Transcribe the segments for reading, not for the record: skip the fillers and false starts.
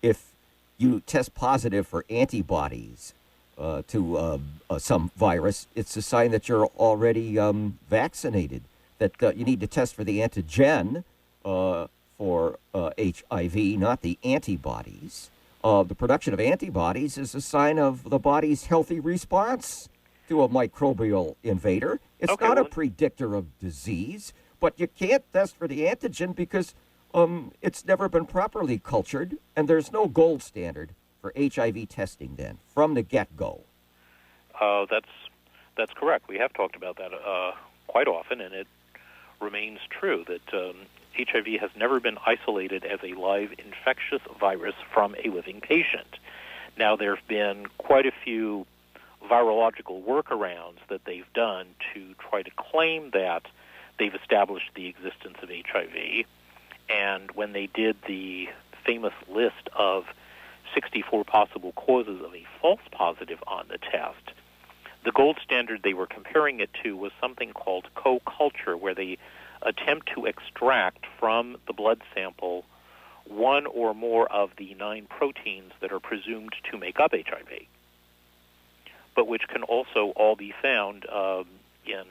if you test positive for antibodies to some virus, it's a sign that you're already vaccinated. That you need to test for the antigen for HIV, not the antibodies. The production of antibodies is a sign of the body's healthy response to a microbial invader. It's not a predictor of disease, but you can't test for the antigen because it's never been properly cultured, and there's no gold standard for HIV testing then, from the get-go. That's correct. We have talked about that quite often, and it remains true that HIV has never been isolated as a live infectious virus from a living patient. Now, there have been quite a few virological workarounds that they've done to try to claim that they've established the existence of HIV. And when they did the famous list of 64 possible causes of a false positive on the test, the gold standard they were comparing it to was something called co-culture, where they attempt to extract from the blood sample one or more of the 9 proteins that are presumed to make up HIV, but which can also all be found in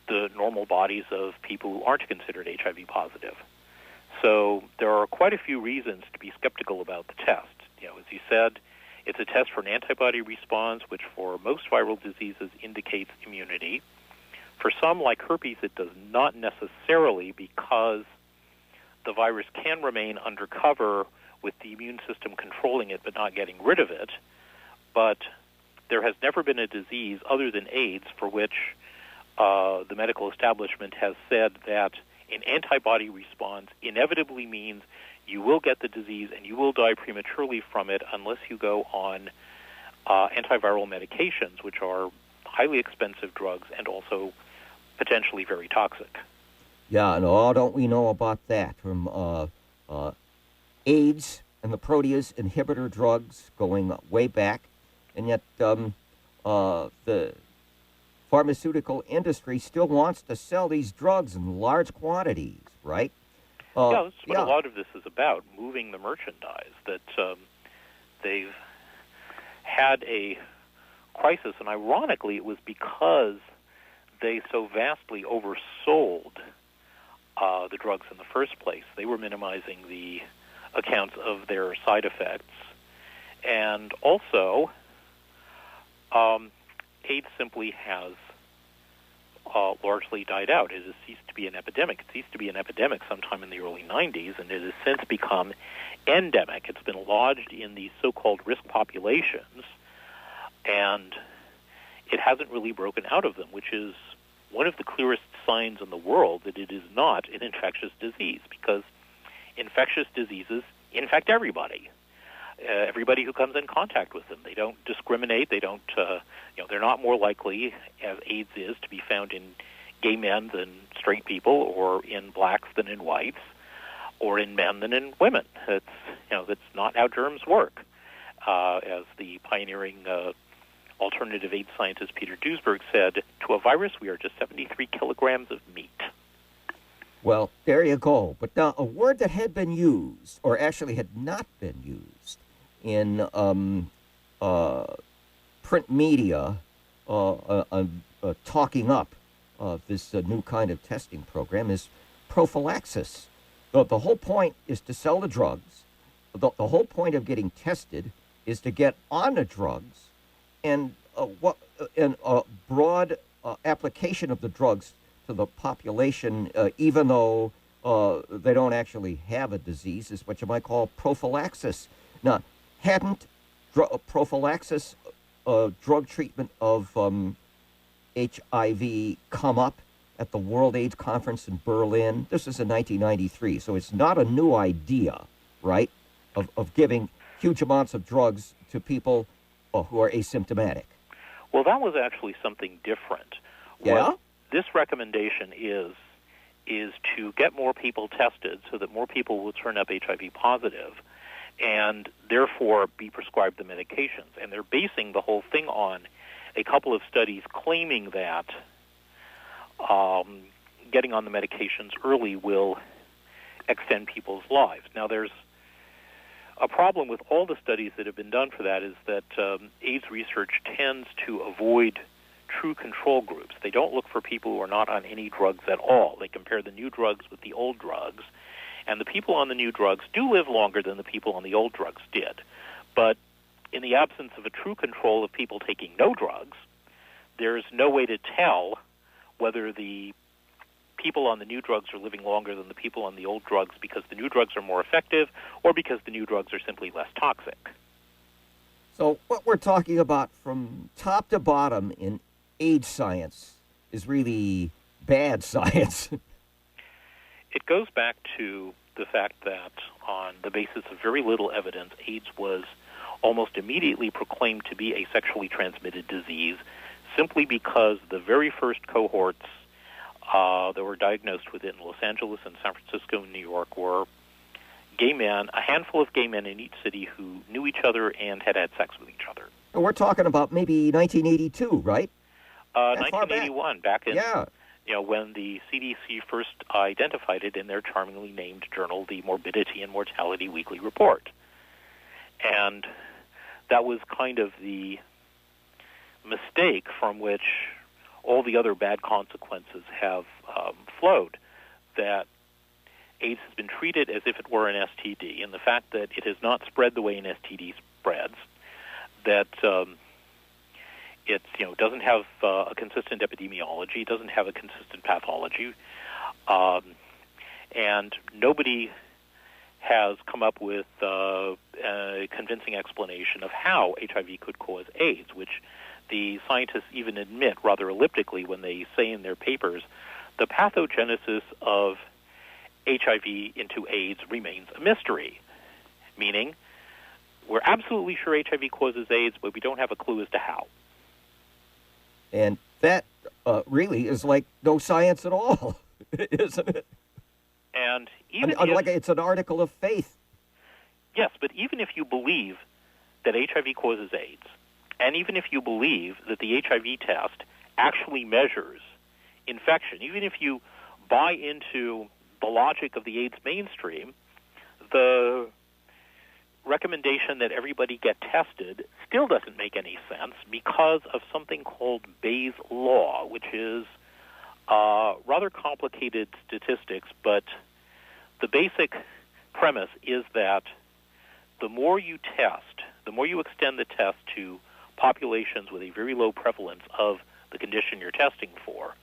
the normal bodies of people who aren't considered HIV positive. So there are quite a few reasons to be skeptical about the test. As you said, it's a test for an antibody response, which for most viral diseases indicates immunity. For some, like herpes, it does not necessarily, because the virus can remain undercover with the immune system controlling it but not getting rid of it. But there has never been a disease other than AIDS for which the medical establishment has said that an antibody response inevitably means you will get the disease and you will die prematurely from it unless you go on antiviral medications, which are highly expensive drugs and also potentially very toxic. Yeah, and don't we know about that from AIDS and the protease inhibitor drugs going way back, and yet the pharmaceutical industry still wants to sell these drugs in large quantities, right? That's what a lot of this is about, moving the merchandise, that they've had a crisis, and ironically it was because they so vastly oversold the drugs in the first place. They were minimizing the accounts of their side effects. And also, AIDS simply has largely died out. It has ceased to be an epidemic. It ceased to be an epidemic sometime in the early 90s, and it has since become endemic. It's been lodged in these so-called risk populations, and it hasn't really broken out of them, which is one of the clearest signs in the world that it is not an infectious disease, because infectious diseases infect everybody. Everybody who comes in contact with them. They don't discriminate. They don't, they're not more likely, as AIDS is, to be found in gay men than straight people, or in blacks than in whites, or in men than in women. That's not how germs work. As the pioneering alternative AIDS scientist Peter Duesberg said, to a virus, we are just 73 kilograms of meat. Well, there you go. But now, a word that had been used, or actually had not been used, in print media, talking up this new kind of testing program, is prophylaxis. The whole point is to sell the drugs. The whole point of getting tested is to get on the drugs, and broad application of the drugs to the population, even though they don't actually have a disease, is what you might call prophylaxis. Now, hadn't prophylaxis drug treatment of HIV come up at the World AIDS Conference in Berlin? This is in 1993, so it's not a new idea, right, of giving huge amounts of drugs to people who are asymptomatic. Well, that was actually something different. Yeah? What this recommendation is to get more people tested so that more people will turn up HIV positive and therefore be prescribed the medications. And they're basing the whole thing on a couple of studies claiming that getting on the medications early will extend people's lives. Now, there's a problem with all the studies that have been done for that is that AIDS research tends to avoid true control groups. They don't look for people who are not on any drugs at all. They compare the new drugs with the old drugs, and the people on the new drugs do live longer than the people on the old drugs did. But in the absence of a true control of people taking no drugs, there's no way to tell whether the people on the new drugs are living longer than the people on the old drugs because the new drugs are more effective or because the new drugs are simply less toxic. So what we're talking about from top to bottom in AIDS science is really bad science. It goes back to the fact that on the basis of very little evidence, AIDS was almost immediately proclaimed to be a sexually transmitted disease simply because the very first cohorts that were diagnosed with it in Los Angeles and San Francisco and New York were gay men, a handful of gay men in each city who knew each other and had had sex with each other. And we're talking about maybe 1982, right? 1981, back in, yeah. When the CDC first identified it in their charmingly named journal, the Morbidity and Mortality Weekly Report. And that was kind of the mistake from which all the other bad consequences have flowed, that AIDS has been treated as if it were an STD, and the fact that it has not spread the way an STD spreads, that it doesn't have a consistent epidemiology, doesn't have a consistent pathology, and nobody has come up with a convincing explanation of how HIV could cause AIDS, which the scientists even admit rather elliptically when they say in their papers, the pathogenesis of HIV into AIDS remains a mystery, meaning we're absolutely sure HIV causes AIDS, but we don't have a clue as to how. And that really is like no science at all, isn't it? And even like it's an article of faith. Yes, but even if you believe that HIV causes AIDS, and even if you believe that the HIV test actually measures infection, even if you buy into the logic of the AIDS mainstream, the recommendation that everybody get tested still doesn't make any sense because of something called Bayes' law, which is rather complicated statistics, but the basic premise is that the more you test, the more you extend the test to populations with a very low prevalence of the condition you're testing for,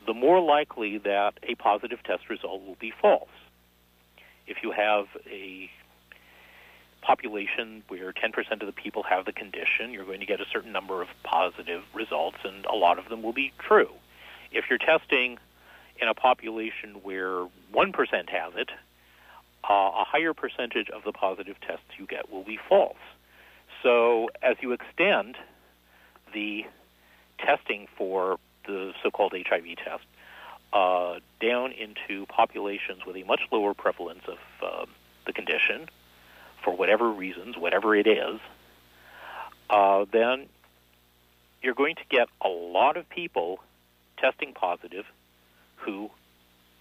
the more likely that a positive test result will be false. If you have a population where 10% of the people have the condition, you're going to get a certain number of positive results, and a lot of them will be true. If you're testing in a population where 1% has it, a higher percentage of the positive tests you get will be false. So as you extend the testing for the so-called HIV test down into populations with a much lower prevalence of the condition, for whatever reasons, whatever it is, then you're going to get a lot of people testing positive who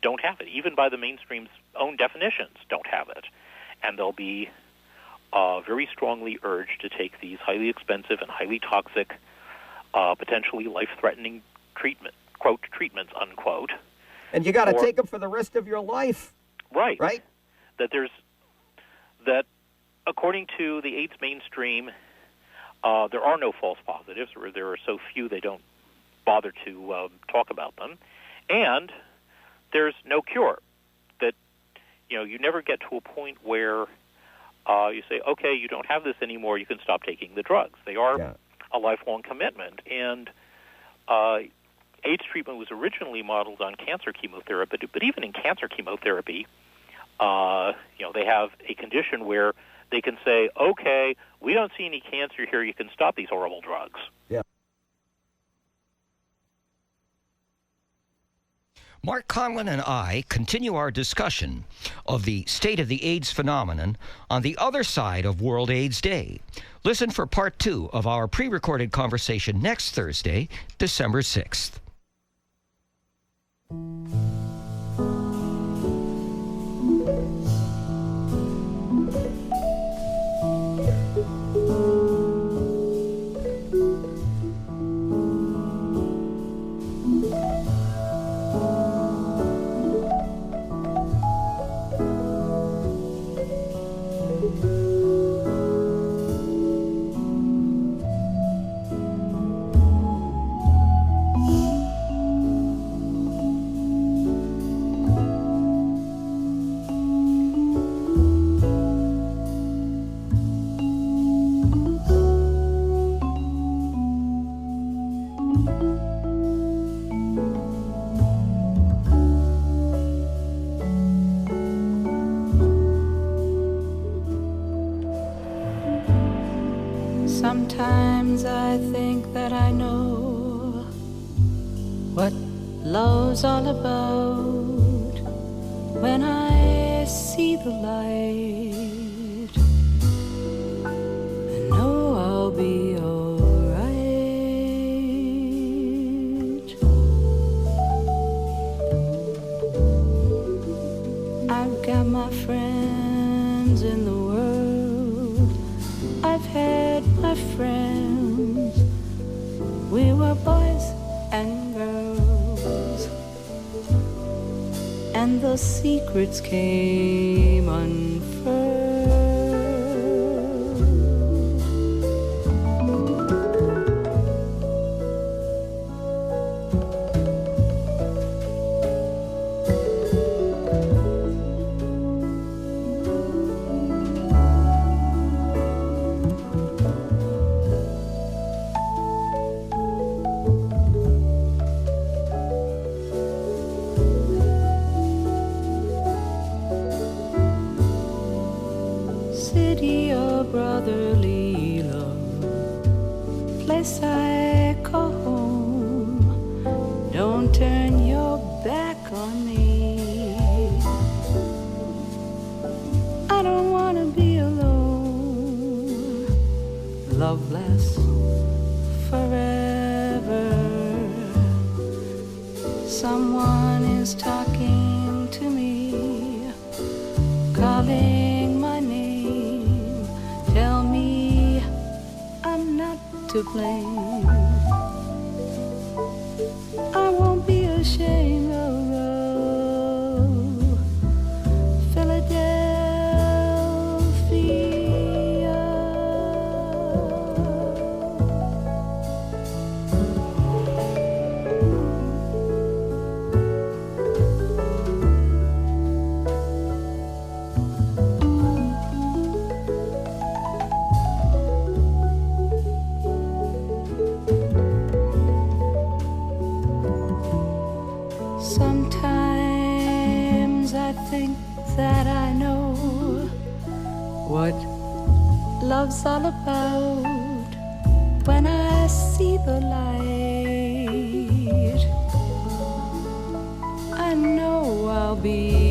don't have it, even by the mainstream's own definitions, don't have it. And they'll be very strongly urged to take these highly expensive and highly toxic, potentially life-threatening treatments, unquote. And you got to take them for the rest of your life. Right. Right? That according to the AIDS mainstream, there are no false positives, or there are so few they don't bother to talk about them. And there's no cure. That, you never get to a point where you say, okay, you don't have this anymore, you can stop taking the drugs. They are a lifelong commitment. And AIDS treatment was originally modeled on cancer chemotherapy, but even in cancer chemotherapy, they have a condition where they can say, okay, we don't see any cancer here, you can stop these horrible drugs. Yeah. Mark Conlon and I continue our discussion of the state of the AIDS phenomenon on the other side of World AIDS Day. Listen for part 2 of our pre-recorded conversation next Thursday, December 6th. Sometimes I think that I know what love's all about when I see the light. I know I'll be alright. I've got my friends in the world. I've had my friends. We were boys and girls, and the secrets came unfurled. City of brotherly love, place I call home. Don't turn your back on me. I don't want to be alone. Love lasts forever. Someone is talking to me, calling my name. Tell me I'm not to blame. I won't be ashamed of Philadelphia. Sometimes I think that I know what love's all about when I see the light. I know I'll be